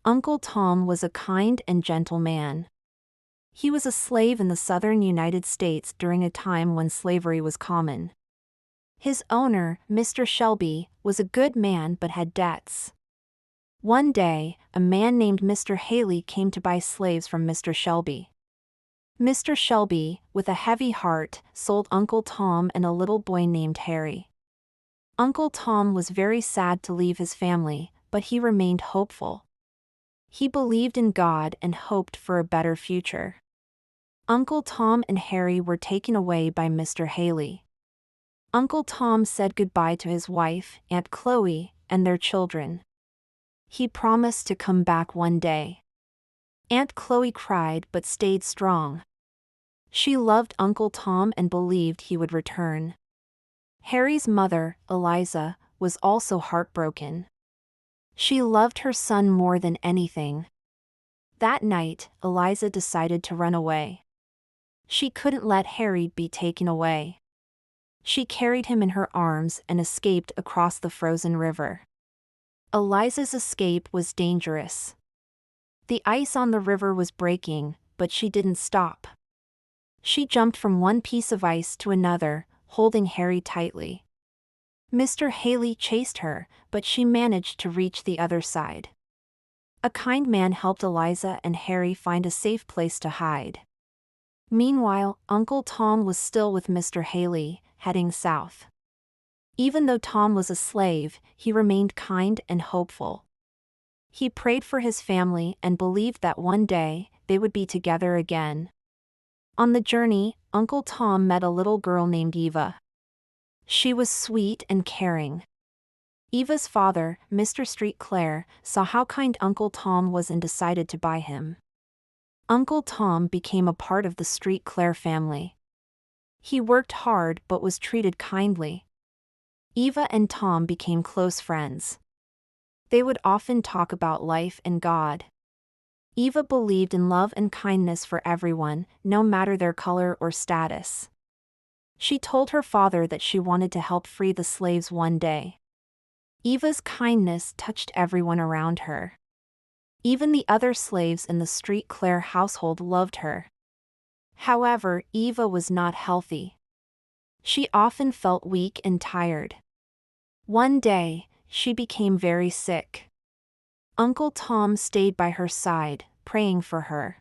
Uncle Tom was a kind and gentle man. He was a slave in the southern United States during a time when slavery was common. His owner, Mr. Shelby, was a good man but had debts. One day, a man named Mr. Haley came to buy slaves from Mr. Shelby. Mr. Shelby, with a heavy heart, sold Uncle Tom and a little boy named Harry. Uncle Tom was very sad to leave his family, but he remained hopeful. He believed in God and hoped for a better future. Uncle Tom and Harry were taken away by Mr. Haley. Uncle Tom said goodbye to his wife, Aunt Chloe, and their children. He promised to come back one day. Aunt Chloe cried but stayed strong. She loved Uncle Tom and believed he would return. Harry's mother, Eliza, was also heartbroken. She loved her son more than anything. That night, Eliza decided to run away. She couldn't let Harry be taken away. She carried him in her arms and escaped across the frozen river. Eliza's escape was dangerous. The ice on the river was breaking, but she didn't stop. She jumped from one piece of ice to another, holding Harry tightly. Mr. Haley chased her, but she managed to reach the other side. A kind man helped Eliza and Harry find a safe place to hide. Meanwhile, Uncle Tom was still with Mr. Haley, heading south. Even though Tom was a slave, he remained kind and hopeful. He prayed for his family and believed that one day, they would be together again. On the journey, Uncle Tom met a little girl named Eva. She was sweet and caring. Eva's father, Mr. Street Clare, saw how kind Uncle Tom was and decided to buy him. Uncle Tom became a part of the Street Clare family. He worked hard but was treated kindly. Eva and Tom became close friends. They would often talk about life and God. Eva believed in love and kindness for everyone, no matter their color or status. She told her father that she wanted to help free the slaves one day. Eva's kindness touched everyone around her. Even the other slaves in the Street Clare household loved her. However, Eva was not healthy. She often felt weak and tired. One day, she became very sick. Uncle Tom stayed by her side, praying for her.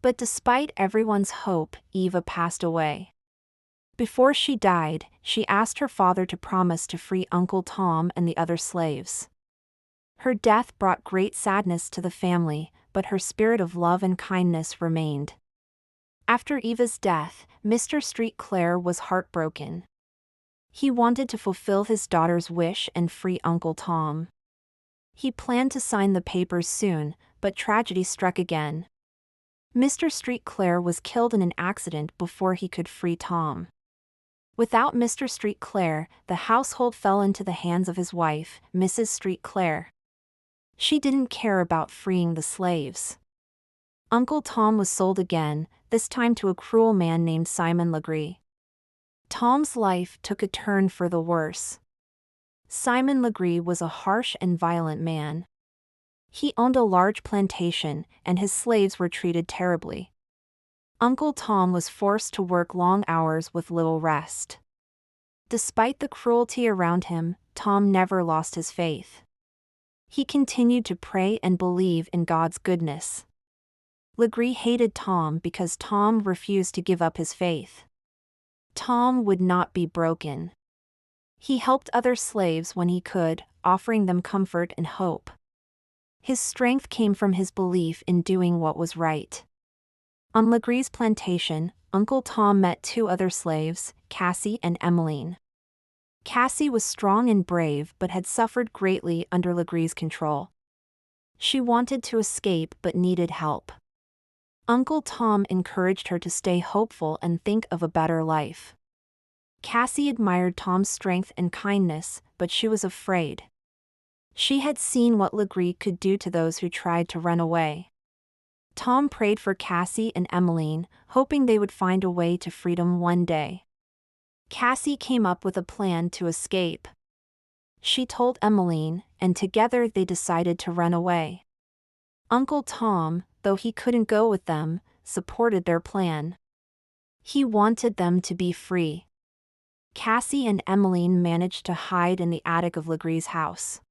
But despite everyone's hope, Eva passed away. Before she died, she asked her father to promise to free Uncle Tom and the other slaves. Her death brought great sadness to the family, but her spirit of love and kindness remained. After Eva's death, Mr. Street Clare was heartbroken. He wanted to fulfill his daughter's wish and free Uncle Tom. He planned to sign the papers soon, but tragedy struck again. Mr. Street Clare was killed in an accident before he could free Tom. Without Mr. Street Clare, the household fell into the hands of his wife, Mrs. Street Clare. She didn't care about freeing the slaves. Uncle Tom was sold again, this time to a cruel man named Simon Legree. Tom's life took a turn for the worse. Simon Legree was a harsh and violent man. He owned a large plantation, and his slaves were treated terribly. Uncle Tom was forced to work long hours with little rest. Despite the cruelty around him, Tom never lost his faith. He continued to pray and believe in God's goodness. Legree hated Tom because Tom refused to give up his faith. Tom would not be broken. He helped other slaves when he could, offering them comfort and hope. His strength came from his belief in doing what was right. On Legree's plantation, Uncle Tom met two other slaves, Cassie and Emmeline. Cassie was strong and brave but had suffered greatly under Legree's control. She wanted to escape but needed help. Uncle Tom encouraged her to stay hopeful and think of a better life. Cassie admired Tom's strength and kindness, but she was afraid. She had seen what Legree could do to those who tried to run away. Tom prayed for Cassie and Emmeline, hoping they would find a way to freedom one day. Cassie came up with a plan to escape. She told Emmeline, and together they decided to run away. Uncle Tom, though he couldn't go with them, supported their plan. He wanted them to be free. Cassie and Emmeline managed to hide in the attic of Legree's house.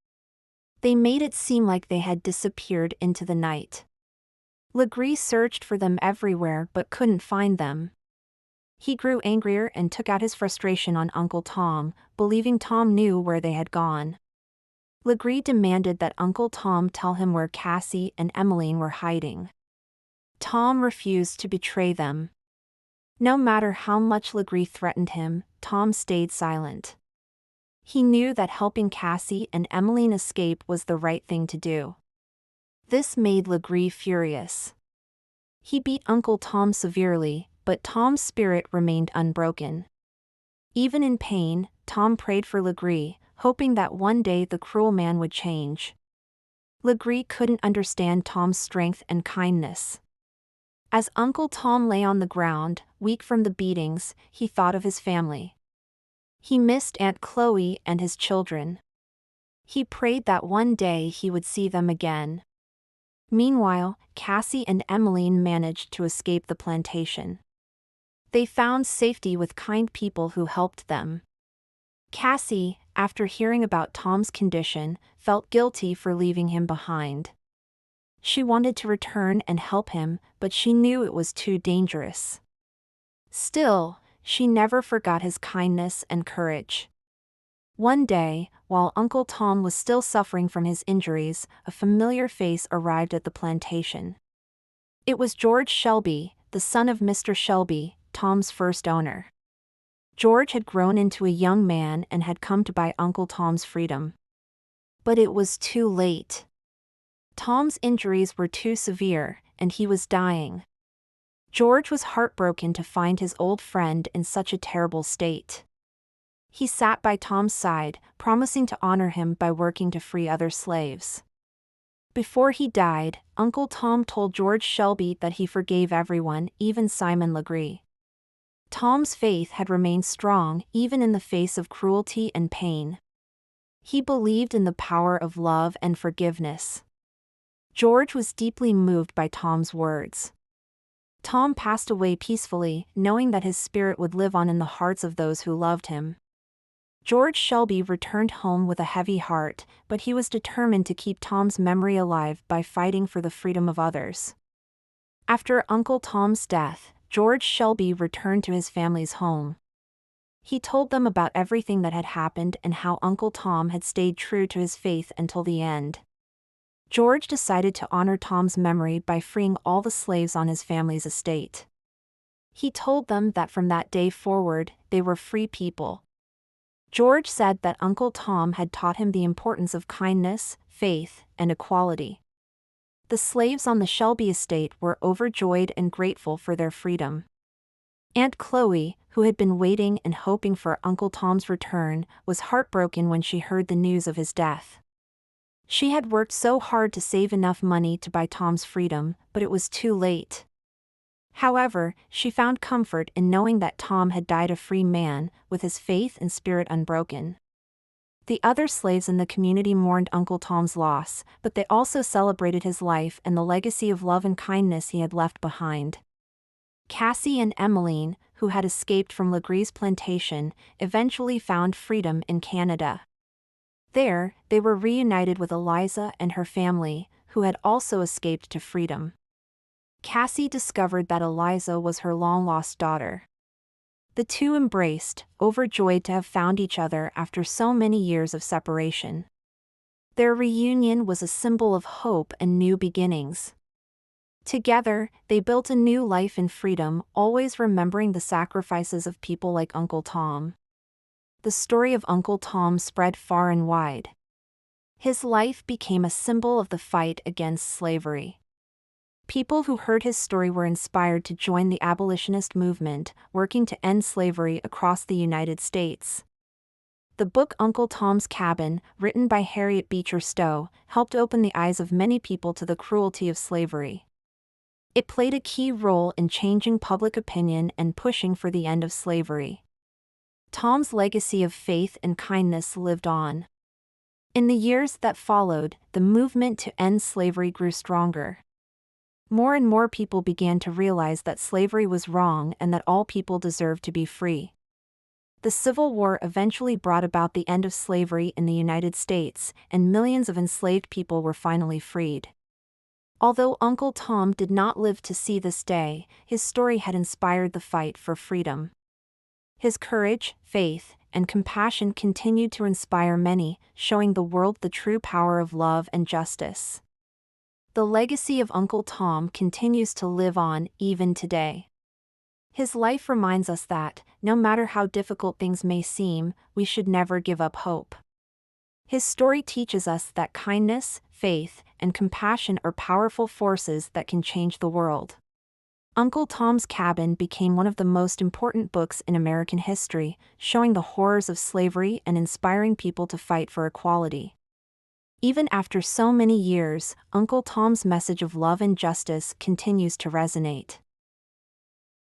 They made it seem like they had disappeared into the night. Legree searched for them everywhere but couldn't find them. He grew angrier and took out his frustration on Uncle Tom, believing Tom knew where they had gone. Legree demanded that Uncle Tom tell him where Cassie and Emmeline were hiding. Tom refused to betray them. No matter how much Legree threatened him, Tom stayed silent. He knew that helping Cassie and Emmeline escape was the right thing to do. This made Legree furious. He beat Uncle Tom severely, but Tom's spirit remained unbroken. Even in pain, Tom prayed for Legree, hoping that one day the cruel man would change. Legree couldn't understand Tom's strength and kindness. As Uncle Tom lay on the ground, weak from the beatings, he thought of his family. He missed Aunt Chloe and his children. He prayed that one day he would see them again. Meanwhile, Cassie and Emmeline managed to escape the plantation. They found safety with kind people who helped them. Cassie, after hearing about Tom's condition, felt guilty for leaving him behind. She wanted to return and help him, but she knew it was too dangerous. Still, she never forgot his kindness and courage. One day, while Uncle Tom was still suffering from his injuries, a familiar face arrived at the plantation. It was George Shelby, the son of Mr. Shelby, Tom's first owner. George had grown into a young man and had come to buy Uncle Tom's freedom. But it was too late. Tom's injuries were too severe, and he was dying. George was heartbroken to find his old friend in such a terrible state. He sat by Tom's side, promising to honor him by working to free other slaves. Before he died, Uncle Tom told George Shelby that he forgave everyone, even Simon Legree. Tom's faith had remained strong even in the face of cruelty and pain. He believed in the power of love and forgiveness. George was deeply moved by Tom's words. Tom passed away peacefully, knowing that his spirit would live on in the hearts of those who loved him. George Shelby returned home with a heavy heart, but he was determined to keep Tom's memory alive by fighting for the freedom of others. After Uncle Tom's death, George Shelby returned to his family's home. He told them about everything that had happened and how Uncle Tom had stayed true to his faith until the end. George decided to honor Tom's memory by freeing all the slaves on his family's estate. He told them that from that day forward, they were free people. George said that Uncle Tom had taught him the importance of kindness, faith, and equality. The slaves on the Shelby estate were overjoyed and grateful for their freedom. Aunt Chloe, who had been waiting and hoping for Uncle Tom's return, was heartbroken when she heard the news of his death. She had worked so hard to save enough money to buy Tom's freedom, but it was too late. However, she found comfort in knowing that Tom had died a free man, with his faith and spirit unbroken. The other slaves in the community mourned Uncle Tom's loss, but they also celebrated his life and the legacy of love and kindness he had left behind. Cassie and Emmeline, who had escaped from Legree's plantation, eventually found freedom in Canada. There, they were reunited with Eliza and her family, who had also escaped to freedom. Cassie discovered that Eliza was her long-lost daughter. The two embraced, overjoyed to have found each other after so many years of separation. Their reunion was a symbol of hope and new beginnings. Together, they built a new life in freedom, always remembering the sacrifices of people like Uncle Tom. The story of Uncle Tom spread far and wide. His life became a symbol of the fight against slavery. People who heard his story were inspired to join the abolitionist movement, working to end slavery across the United States. The book Uncle Tom's Cabin, written by Harriet Beecher Stowe, helped open the eyes of many people to the cruelty of slavery. It played a key role in changing public opinion and pushing for the end of slavery. Tom's legacy of faith and kindness lived on. In the years that followed, the movement to end slavery grew stronger. More and more people began to realize that slavery was wrong and that all people deserved to be free. The Civil War eventually brought about the end of slavery in the United States, and millions of enslaved people were finally freed. Although Uncle Tom did not live to see this day, his story had inspired the fight for freedom. His courage, faith, and compassion continued to inspire many, showing the world the true power of love and justice. The legacy of Uncle Tom continues to live on even today. His life reminds us that, no matter how difficult things may seem, we should never give up hope. His story teaches us that kindness, faith, and compassion are powerful forces that can change the world. Uncle Tom's Cabin became one of the most important books in American history, showing the horrors of slavery and inspiring people to fight for equality. Even after so many years, Uncle Tom's message of love and justice continues to resonate.